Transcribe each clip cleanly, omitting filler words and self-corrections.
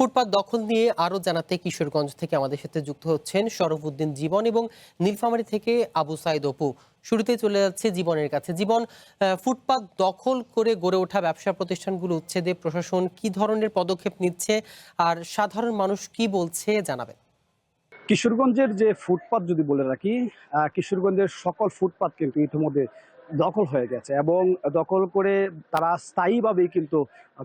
ফুটপাত দখল নিয়ে আরো জানাতে কিশোরগঞ্জ থেকে আমাদের সাথে যুক্ত হচ্ছেন শরফুদ্দিন জীবন এবং নীলফামারী থেকে আবু সাইদ অপু। শুরুতে চলে যাচ্ছে জীবনের কাছে। জীবন, ফুটপাত দখল করে গড়ে ওঠা ব্যবসা প্রতিষ্ঠানগুলো উচ্ছেদে প্রশাসন কি ধরনের পদক্ষেপ নিচ্ছে আর সাধারণ মানুষ কি বলছে জানাবেন। কিশোরগঞ্জের যে ফুটপাত যদি বলে রাখি, কিশোরগঞ্জের সকল ফুটপাত কিন্তু ইতিমধ্যে দখল হয়ে গেছে এবং দখল করে তারা স্থায়ীভাবেই কিন্তু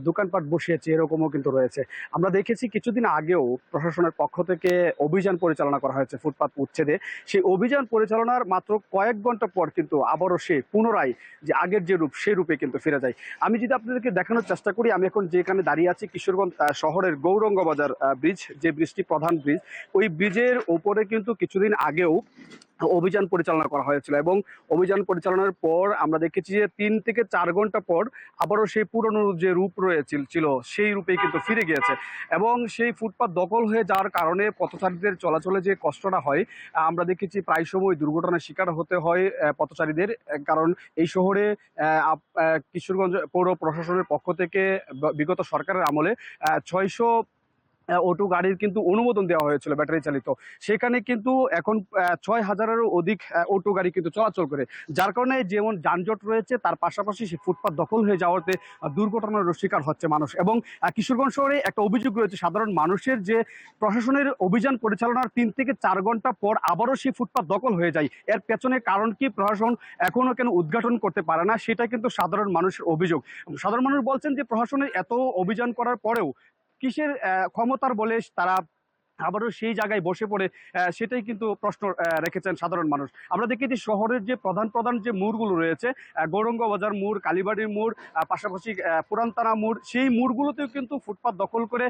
দোকানপাট বসিয়েছে, এরকমও কিন্তু রয়েছে। আমরা দেখেছি কিছুদিন আগেও প্রশাসনের পক্ষ থেকে অভিযান পরিচালনা করা হয়েছে ফুটপাত উচ্ছেদে। সেই অভিযান পরিচালনার মাত্র কয়েক ঘন্টা পর কিন্তু আবারও সে পুনরায় যে আগের যে রূপ সেই রূপে কিন্তু ফিরে যায়। আমি যদি আপনাদেরকে দেখানোর চেষ্টা করি, আমি এখন যেখানে দাঁড়িয়ে আছি কিশোরগঞ্জ শহরের গৌরঙ্গ বাজার ব্রিজ, যে ব্রিজটি প্রধান ব্রিজ, ওই ব্রিজের ওপরে কিন্তু কিছুদিন আগেও অভিযান পরিচালনা করা হয়েছিল এবং অভিযান পরিচালনার পর আমরা দেখেছি যে ৩ থেকে ৪ ঘন্টা পর আবারও সেই পুরনো যে রূপ ছিল সেই রূপেই কিন্তু ফিরে গিয়েছে এবং সেই ফুটপাত দখল হয়ে যাওয়ার কারণে পথচারীদের চলাচলে যে কষ্টটা হয়, আমরা দেখেছি প্রায় সময় দুর্ঘটনার শিকার হতে হয় পথচারীদের। কারণ এই শহরে কিশোরগঞ্জ পৌর প্রশাসনের পক্ষ থেকে বিগত সরকারের আমলে ৬০০ অটো গাড়ির কিন্তু অনুমোদন দেওয়া হয়েছিল ব্যাটারি চালিত। সেখানে কিন্তু এখন ৬,০০০-এরও অধিক অটো গাড়ি কিন্তু চলাচল করে, যার কারণে যেমন যানজট রয়েছে তার পাশাপাশি সে ফুটপাত দখল হয়ে যাওয়াতে দুর্ঘটনার শিকার হচ্ছে মানুষ। এবং কিশোরগঞ্জ শহরে একটা অভিযোগ রয়েছে সাধারণ মানুষের, যে প্রশাসনের অভিযান পরিচালনার ৩ থেকে ৪ ঘন্টা পর আবারও সেই ফুটপাত দখল হয়ে যায়। এর পেছনে কারণ কি, প্রশাসন এখনো কেন উদ্ঘাটন করতে পারে না, সেটা কিন্তু সাধারণ মানুষের অভিযোগ। সাধারণ মানুষ বলছেন যে প্রশাসনের এত অভিযান করার পরেও কিসের ক্ষমতার বলে তারা আবারও সেই জায়গায় বসে পড়ে, সেটাই কিন্তু প্রশ্ন রেখেছেন সাধারণ মানুষ। আমরা দেখেছি শহরের যে প্রধান যে মোড়গুলো রয়েছে, গৌরঙ্গ বাজার মোড়, কালীবাড়ির মোড়, পাশাপাশি পুরানতানা মোড়, সেই মোড়গুলোতেও কিন্তু ফুটপাত দখল করে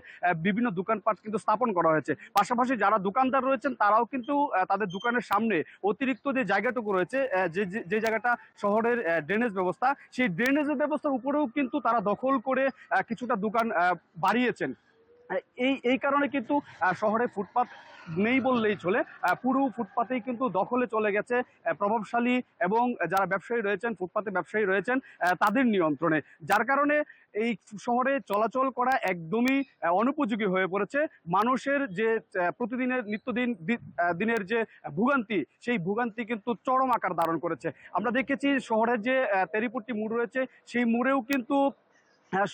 বিভিন্ন দোকানপাট কিন্তু স্থাপন করা হয়েছে। পাশাপাশি যারা দোকানদার রয়েছেন তারাও কিন্তু তাদের দোকানের সামনে অতিরিক্ত যে জায়গাটুকু রয়েছে, যে জায়গাটা শহরের ড্রেনেজ ব্যবস্থা, সেই ড্রেনেজের ব্যবস্থার উপরেও কিন্তু তারা দখল করে কিছুটা দোকান বাড়িয়েছেন। এই কারণে কিন্তু শহরে ফুটপাত নেই বললেই চলে, পুরো ফুটপাতেই কিন্তু দখলে চলে গেছে প্রভাবশালী এবং যারা ব্যবসায়ী রয়েছেন, ফুটপাতে ব্যবসায়ী রয়েছেন, তাদের নিয়ন্ত্রণে। যার কারণে এই শহরে চলাচল করা একদমই অনুপযোগী হয়ে পড়েছে। মানুষের যে প্রতিদিনের দিনের যে ভোগান্তি, সেই ভোগান্তি কিন্তু চরম আকার ধারণ করেছে। আমরা দেখেছি শহরের যে তেরিপট্টি মোড় রয়েছে, সেই মোড়েও কিন্তু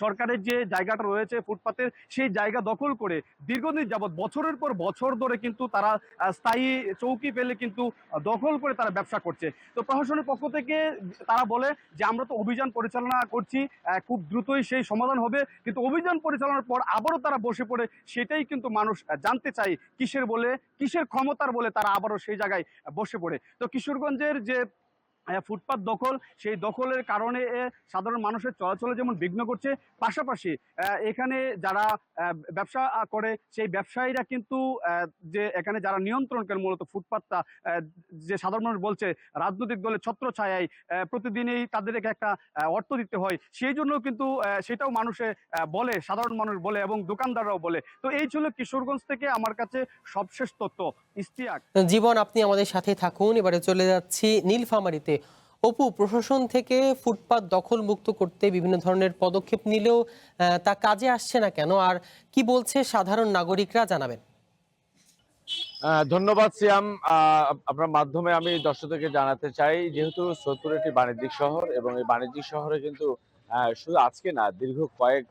সরকারের যে জায়গাটা রয়েছে ফুটপাতের, সেই জায়গা দখল করে দীর্ঘদিন যাবৎ বছরের পর বছর ধরে কিন্তু তারা স্থায়ী চৌকি ফেলে কিন্তু দখল করে তারা ব্যবসা করছে। তো প্রশাসনের পক্ষ থেকে তারা বলে যে আমরা তো অভিযান পরিচালনা করছি, খুব দ্রুতই সেই সমাধান হবে, কিন্তু অভিযান পরিচালনার পর আবারও তারা বসে পড়ে, সেটাই কিন্তু মানুষ জানতে চায় কিসের ক্ষমতার বলে তারা আবারও সেই জায়গায় বসে পড়ে। তো কিশোরগঞ্জের যে ফুটপাত দখল, সেই দখলের কারণে সাধারণ মানুষের চলাচলে যেমন বিঘ্ন করছে, পাশাপাশি এখানে যারা ব্যবসা করে সেই ব্যবসায়ীরা কিন্তু যে এখানে যারা নিয়ন্ত্রণ করেন মূলত ফুটপাতটা, যে সাধারণ মানুষ বলছে রাজনৈতিক দলের ছত্রছায়ায় প্রতিদিনই তাদেরকে একটা অর্থ দিতে হয়, সেই জন্য কিন্তু সেটাও মানুষে বলে, সাধারণ মানুষ বলে এবং দোকানদাররাও বলে। তো এই ছিল কিশোরগঞ্জ থেকে আমার কাছে সবশেষ তথ্য। ইশতিয়াক। জীবন, আপনি আমাদের সাথে থাকুন। এবারে চলে যাচ্ছি নীলফামারীতে। অপু, প্রশাসন থেকে ফুটপাত দখল মুক্ত করতে বিভিন্ন ধরনের পদক্ষেপ নিলেও তা কাজে আসছে না কেন, আর কি বলছে সাধারণ নাগরিকরা, জানাবেন। ধন্যবাদ সিয়াম। আপনার মাধ্যমে আমি দর্শকদেরকে জানাতে চাই, যেহেতু সৈয়দপুর একটি বাণিজ্যিক শহর এবং এই বাণিজ্যিক শহরে কিন্তু শুধু আজকে না, দীর্ঘ কয়েক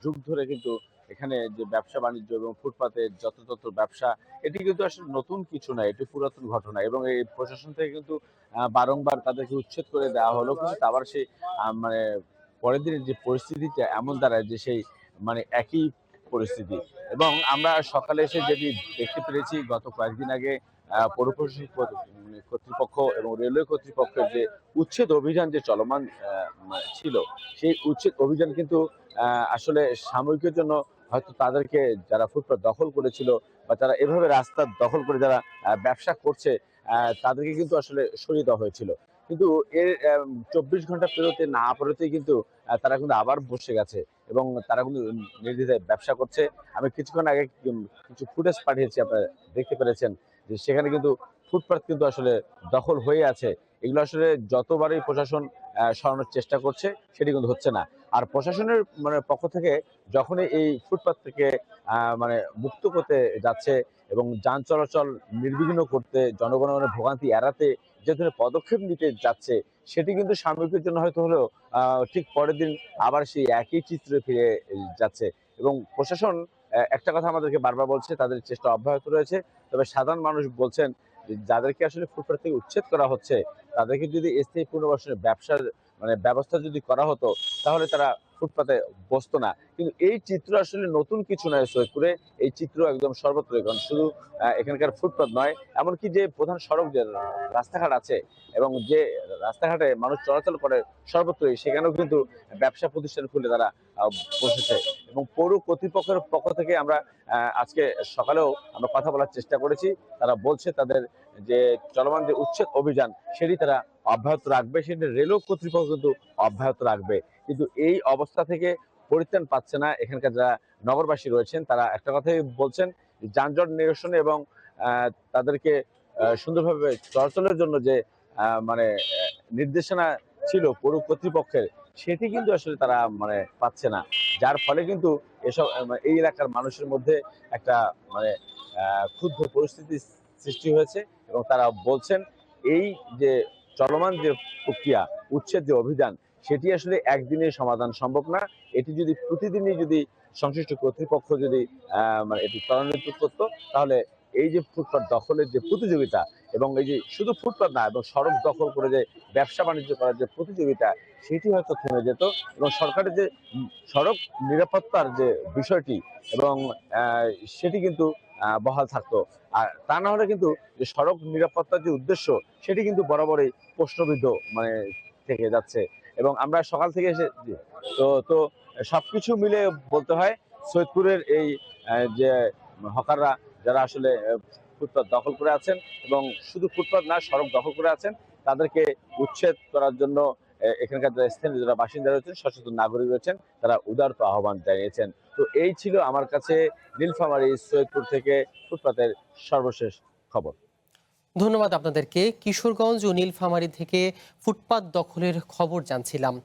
যুগ ধরে কিন্তু এখানে যে ব্যবসা বাণিজ্য এবং ফুটপাতের যত্রতত্র ব্যবসা, এটি কিন্তু আসলে নতুন কিছু না, এটি পুরাতন ঘটনা। এবং এই প্রশাসন থেকে কিন্তু বারংবার তাদেরকে উচ্ছেদ করে দেওয়া হলো, কিন্তু আবার সেই মানে পরের দিনের যে পরিস্থিতিটা এমন দাঁড়ায় যে সেই মানে একই পরিস্থিতি। এবং আমরা সকালে এসে যেটি দেখতে পেরেছি, গত কয়েকদিন আগে পৌর প্রশাসন কর্তৃপক্ষ এবং রেলওয়ে কর্তৃপক্ষের যে উচ্ছেদ অভিযান যে চলমান ছিল, সেই উচ্ছেদ অভিযান কিন্তু আসলে সাময়িকের জন্য হয়তো তাদেরকে, যারা ফুটপাত দখল করেছিল বা যারা এভাবে রাস্তা দখল করে যারা ব্যবসা করছে, তাদেরকে কিন্তু আসলে সরিয়ে দেওয়া হয়েছিল। কিন্তু এর ২৪ ঘন্টা পেরোতেই কিন্তু তারা কিন্তু আবার বসে গেছে এবং তারা কিন্তু নির্দ্বিধায় ব্যবসা করছে। আমি কিছুক্ষণ আগে কিছু ফুটেজ পাঠিয়েছি, আপনারা দেখতে পেরেছেন যে সেখানে কিন্তু ফুটপাত কিন্তু আসলে দখল হয়ে আছে। এগুলো আসলে যতবারই প্রশাসন সরানোর চেষ্টা করছে, সেটি কিন্তু হচ্ছে না। আর প্রশাসনের মানে পক্ষ থেকে যখনই এই ফুটপাত থেকে মানে মুক্ত করতে যাচ্ছে এবং যান চলাচল নির্বিঘ্ন করতে, জনগণের ভোগান্তি এড়াতে যে ধরনের পদক্ষেপ নিতে যাচ্ছে, সেটি কিন্তু সাময়িকের জন্য হয়তো হলেও ঠিক পরের দিন আবার সেই একই চিত্রে ফিরে যাচ্ছে। এবং প্রশাসন একটা কথা আমাদেরকে বারবার বলছে, তাদের চেষ্টা অব্যাহত রয়েছে। তবে সাধারণ মানুষ বলছেন যে যাদেরকে আসলে ফুটপাত থেকে উচ্ছেদ করা হচ্ছে, তাদেরকে যদি স্থায়ী পুনর্বাসনের ব্যবসার মানে ব্যবস্থা যদি করা হতো, তাহলে তারা ফুটপাতে বসতো না। কিন্তু এই চিত্র আসলে নতুন কিছু নয় সৈয়দপুরে। এই চিত্র একদম সর্বত্রই। কারণ শুধু এখানকার ফুটপাত নয়, এমনকি যে প্রধান সড়ক যে রাস্তাঘাট আছে এবং যে রাস্তাঘাটে মানুষ চলাচল করে সর্বত্রই, সেখানেও কিন্তু ব্যবসা প্রতিষ্ঠান খুলে তারা বসেছে। এবং পৌর কর্তৃপক্ষের পক্ষ থেকে আমরা আজকে সকালেও আমরা কথা বলার চেষ্টা করেছি। তারা বলছে তাদের যে চলমান যে উচ্ছেদ অভিযান, সেটি তারা অব্যাহত রাখবে, সেটি রেলও কর্তৃপক্ষ কিন্তু অব্যাহত রাখবে। কিন্তু এই অবস্থা থেকে পরিত্রাণ পাচ্ছে না এখানকার যারা নগরবাসী রয়েছেন। তারা একটা কথাই বলছেন, যানজট নিরসনে এবং তাদেরকে সুন্দরভাবে চলাচলের জন্য যে মানে নির্দেশনা ছিল পৌর কর্তৃপক্ষের, সেটি কিন্তু আসলে তারা মানে পাচ্ছে না। যার ফলে কিন্তু এসব এই এলাকার মানুষের মধ্যে একটা মানে ক্ষুব্ধ পরিস্থিতি সৃষ্টি হয়েছে এবং তারা বলছেন এই যে চলমান যে প্রক্রিয়া, উচ্ছেদ যে অভিযান, সেটি আসলে একদিনে সমাধান সম্ভব না। এটি যদি প্রতিদিনই যদি সংশ্লিষ্ট কর্তৃপক্ষ যদি মানে এটি ত্বরান্বিত করতো, তাহলে এই যে ফুটপাত দখলের যে প্রতিযোগিতা এবং এই যে শুধু ফুটপাত না এবং সড়ক দখল করে যে ব্যবসা বাণিজ্য করার যে প্রতিযোগিতা, সেটি হয়তো থেমে যেত এবং সরকারের যে সড়ক নিরাপত্তার যে বিষয়টি এবং সেটি কিন্তু বহাল থাকতো। আর তা না হলে কিন্তু যে সড়ক নিরাপত্তার যে উদ্দেশ্য, সেটি কিন্তু বরাবরই প্রশ্নবিদ্ধ মানে থেকে যাচ্ছে। এবং আমরা সকাল থেকে এসে তো তো সবকিছু মিলে বলতে হয় সৈয়দপুরের এই যে হকাররা যারা আসলে ফুটপাত দখল করে আছেন এবং শুধু ফুটপাত না, সড়ক দখল করে আছেন, তাদেরকে উচ্ছেদ করার জন্য এখানকার যারা স্থানীয় যারা বাসিন্দা রয়েছেন, সচেতন নাগরিক রয়েছেন, তারা উদারত আহ্বান জানিয়েছেন। তো এই ছিল আমার কাছে নীলফামারী সৈয়দপুর থেকে ফুটপাতের সর্বশেষ খবর। ধন্যবাদ আপনাদেরকে। কিশোরগঞ্জ ও নীলফামারী থেকে ফুটপাত দখলের খবর জানছিলাম।